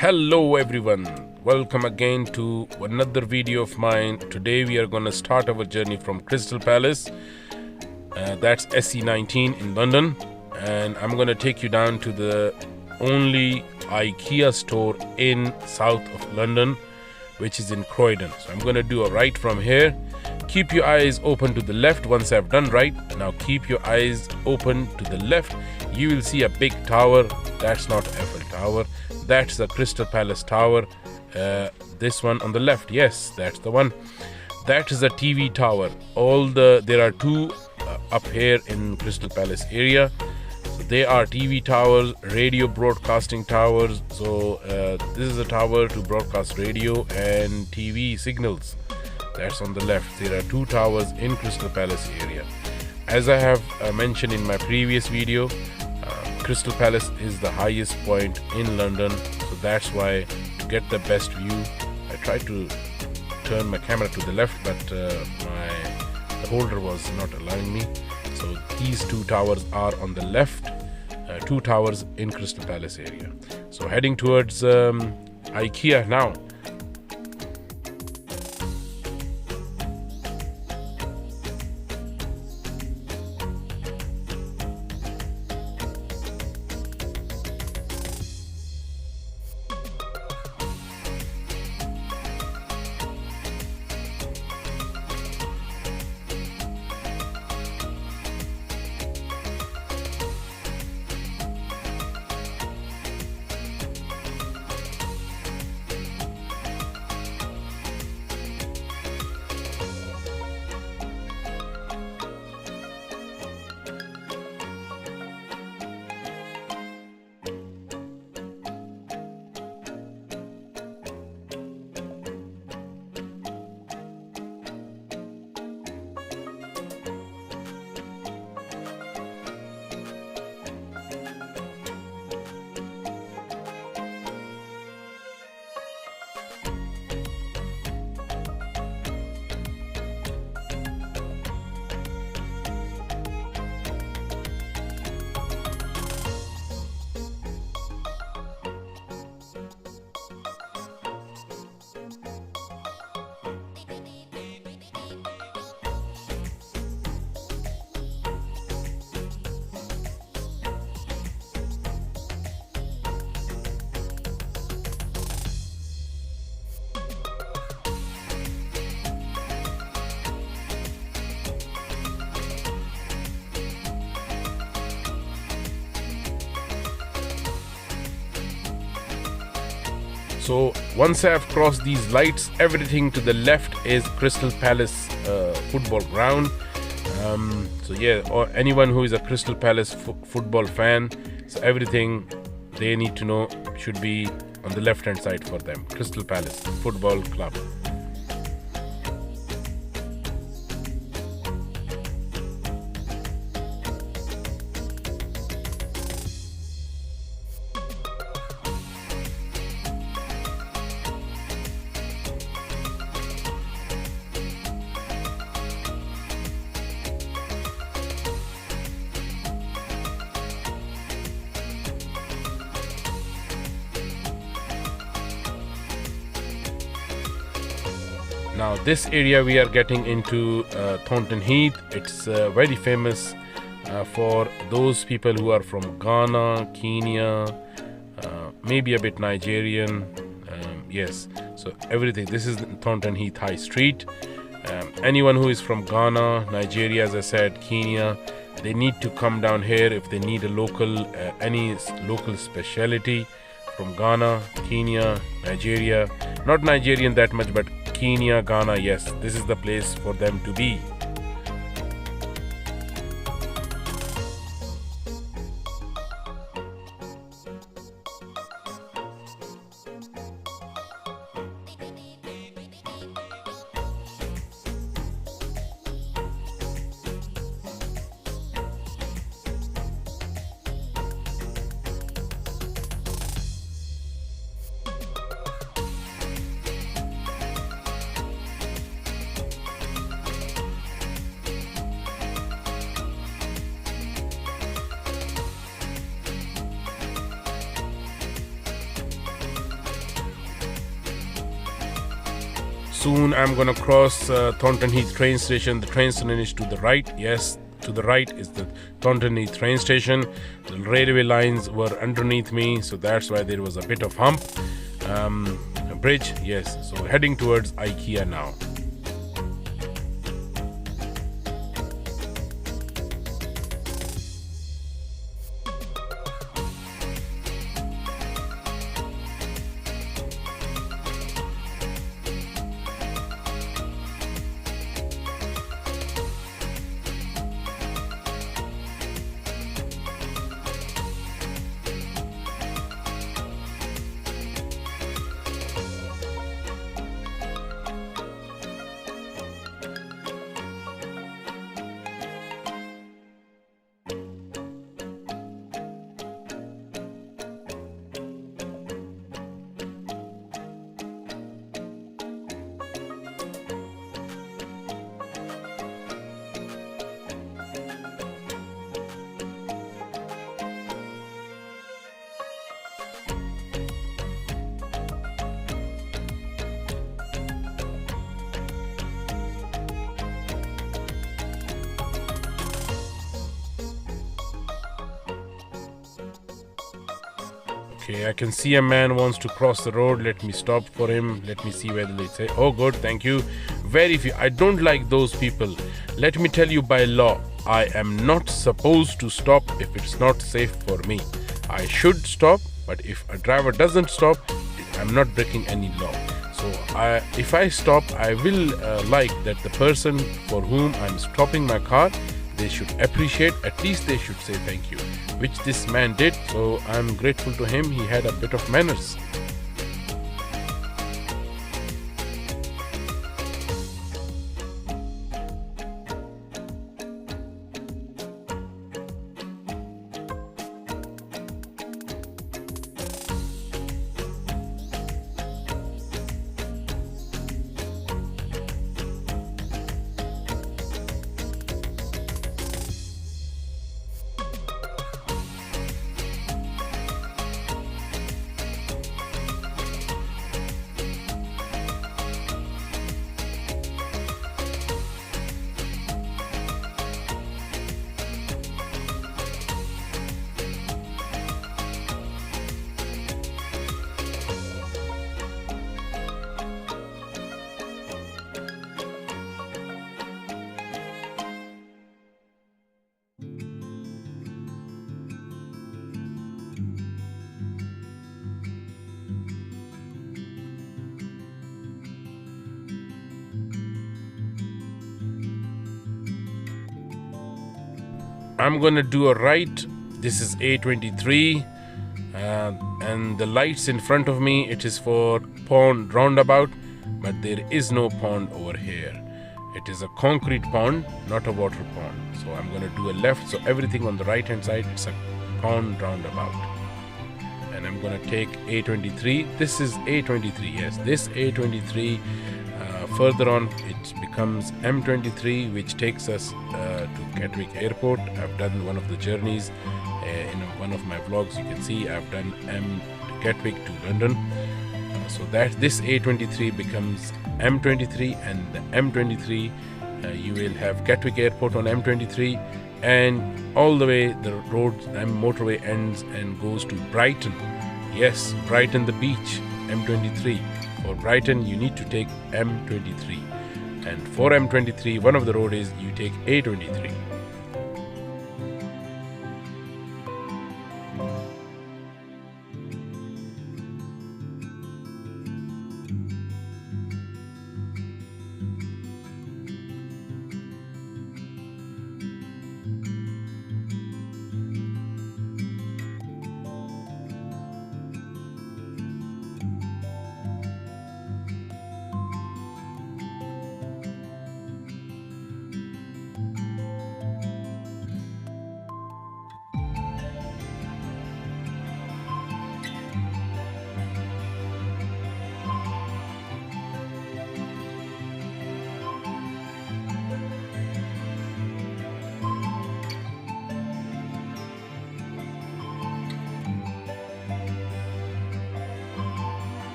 Hello everyone, welcome again to another video of mine. Today we are going to start our journey from Crystal Palace, that's SE19 in London, and I'm going to take you down to the only IKEA store in south of London, which is in Croydon. So I'm going to do a right from here. Keep your eyes open to the left. Once I've done right, now keep your eyes open to the left. You will see a big tower. That's not Eiffel Tower, that's the Crystal Palace Tower. This one on the left, yes, that's the one. That is the TV tower. There are two up here in Crystal Palace area. So they are TV towers, radio broadcasting towers. So this is a tower to broadcast radio and TV signals. That's on the left. There are two towers in Crystal Palace area. As I have mentioned in my previous video, Crystal Palace is the highest point in London, so that's why, to get the best view, I tried to turn my camera to the left, but the holder was not allowing me. So these two towers are on the left, two towers in Crystal Palace area. So heading towards IKEA now. So once I have crossed these lights, everything to the left is Crystal Palace football ground. So yeah, or anyone who is a Crystal Palace football fan, so everything they need to know should be on the left hand side for them. Crystal Palace Football Club. Now this area we are getting into Thornton Heath. It's very famous for those people who are from Ghana, Kenya, maybe a bit Nigerian. Yes, so everything. This is Thornton Heath High Street. Anyone who is from Ghana, Nigeria, as I said, Kenya, they need to come down here if they need a local, any local specialty from Ghana, Kenya, Nigeria. Not Nigerian that much, but Kenya, Ghana, yes, this is the place for them to be. soon I'm gonna cross Thornton Heath train station. The train station is to the right. Yes, to the right is the Thornton Heath train station. The railway lines were underneath me, so that's why there was a bit of hump. A bridge, yes. So heading towards IKEA now. Okay, I can see a man wants to cross the road. Let me stop for him. Let me see whether they say, oh good, thank you. Very few. I don't like those people. Let me tell you, by law, I am not supposed to stop if it's not safe for me. I should stop, but if a driver doesn't stop, I'm not breaking any law. So if I stop, I will like that the person for whom I'm stopping my car, they should appreciate, at least they should say thank you, which this man did. So I'm grateful to him. He had a bit of manners. I'm gonna do a right. This is A23, and the lights in front of me, it is for pond roundabout, but there is no pond over here. It is a concrete pond, not a water pond. So I'm gonna do a left. So everything on the right hand side, it's a pond roundabout, and I'm gonna take A23. This is A23. Yes, this A23. Further on, it becomes M23, which takes us to Gatwick Airport. I've done one of the journeys in one of my vlogs. You can see I've done Gatwick to London. So that this A23 becomes M23, and the M23 you will have Gatwick Airport on M23, and all the way the road motorway ends and goes to Brighton. Yes, Brighton the beach, M23. For Brighton, you need to take M23, and for M23, one of the road is you take A23.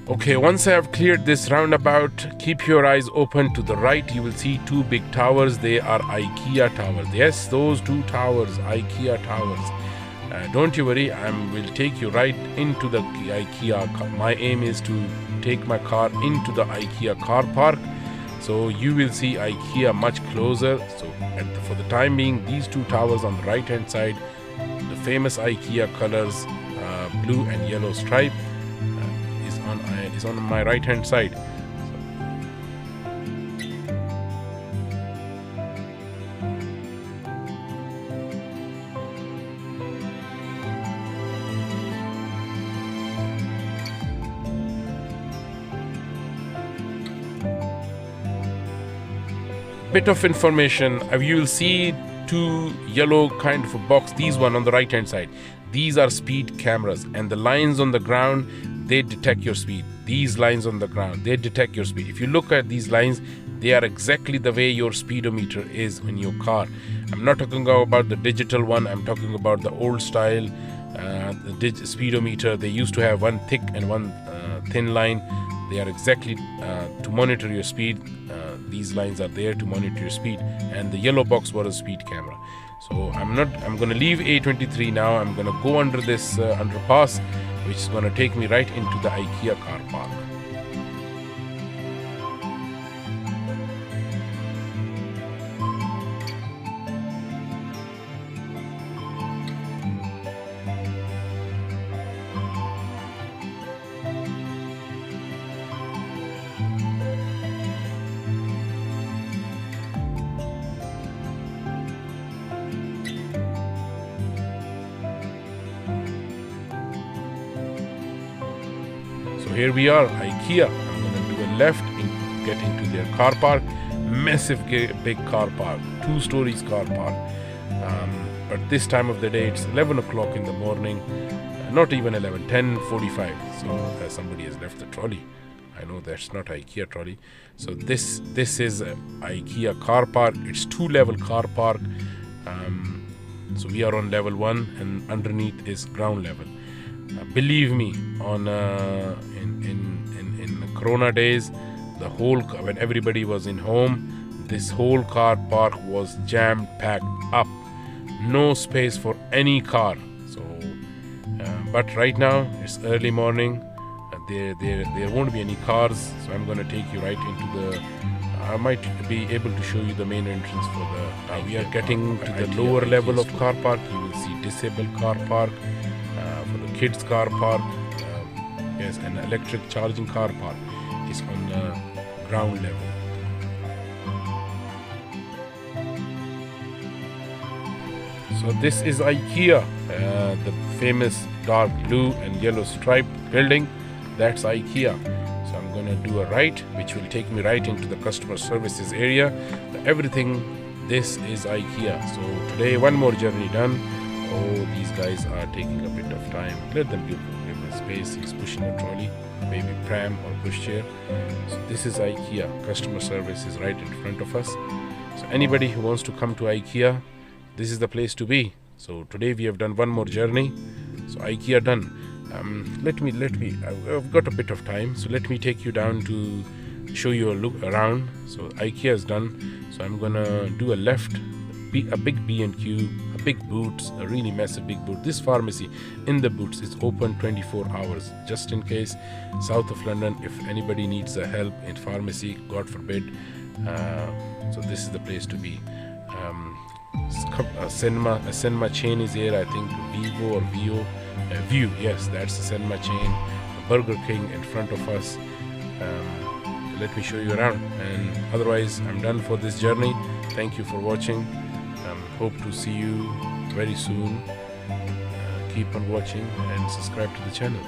Okay, once I have cleared this roundabout, keep your eyes open. To the right, you will see two big towers. They are IKEA towers. Yes, those two towers, IKEA towers. Don't you worry, I will take you right into the IKEA. My aim is to take my car into the IKEA car park. So you will see IKEA much closer. So for the time being, these two towers on the right hand side, the famous IKEA colors, blue and yellow stripe, is on my right hand side. Bit of information, you will see two yellow kind of a box. These one on the right hand side, these are speed cameras, and the lines on the ground, they detect your speed. These lines on the ground, they detect your speed. If you look at these lines, they are exactly the way your speedometer is in your car. I'm not talking about the digital one, I'm talking about the old style speedometer. They used to have one thick and one thin line. They are exactly to monitor your speed. These lines are there to monitor your speed, and the yellow box was a speed camera. So I'm going to leave A23 now. I'm going to go under this underpass, which is going to take me right into the IKEA car park. So here we are, IKEA. I'm going to do a left and get into their car park. Massive big car park, 2 stories car park. But this time of the day, it's 11 o'clock in the morning. Not even 11, 10:45. So somebody has left the trolley. I know that's not IKEA trolley. So this is a IKEA car park. It's 2-level car park. So we are on level 1, and underneath is ground level. Believe me, on in Corona days, when everybody was in home, this whole car park was jammed, packed up. No space for any car. So, but right now it's early morning. There won't be any cars. So I'm going to take you right into the. I might be able to show you the main entrance for the. We are getting to the lower level of car park. You will see disabled car park. For the kids car park, yes, an electric charging car park is on the ground level. So this is IKEA, the famous dark blue and yellow striped building. That's IKEA. So I'm going to do a right, which will take me right into the customer services area. Everything, this is IKEA. So today, one more journey done. Oh, these guys are taking a bit of time. Let them give him space. He's pushing a trolley, maybe pram or pushchair. So this is IKEA. Customer service is right in front of us. So anybody who wants to come to IKEA, this is the place to be. So today we have done one more journey. So IKEA done. I've got a bit of time. So let me take you down to show you a look around. So IKEA is done. So I'm gonna do a left. A big B&Q, a big Boots, a really massive big boot. This pharmacy in the Boots is open 24 hours, just in case, south of London, if anybody needs help in pharmacy, God forbid. So this is the place to be. A cinema chain is here, I think Vivo or View, yes, that's the cinema chain. A Burger King in front of us. Let me show you around, and otherwise I'm done for this journey. Thank you for watching. Hope to see you very soon. Keep on watching and subscribe to the channel.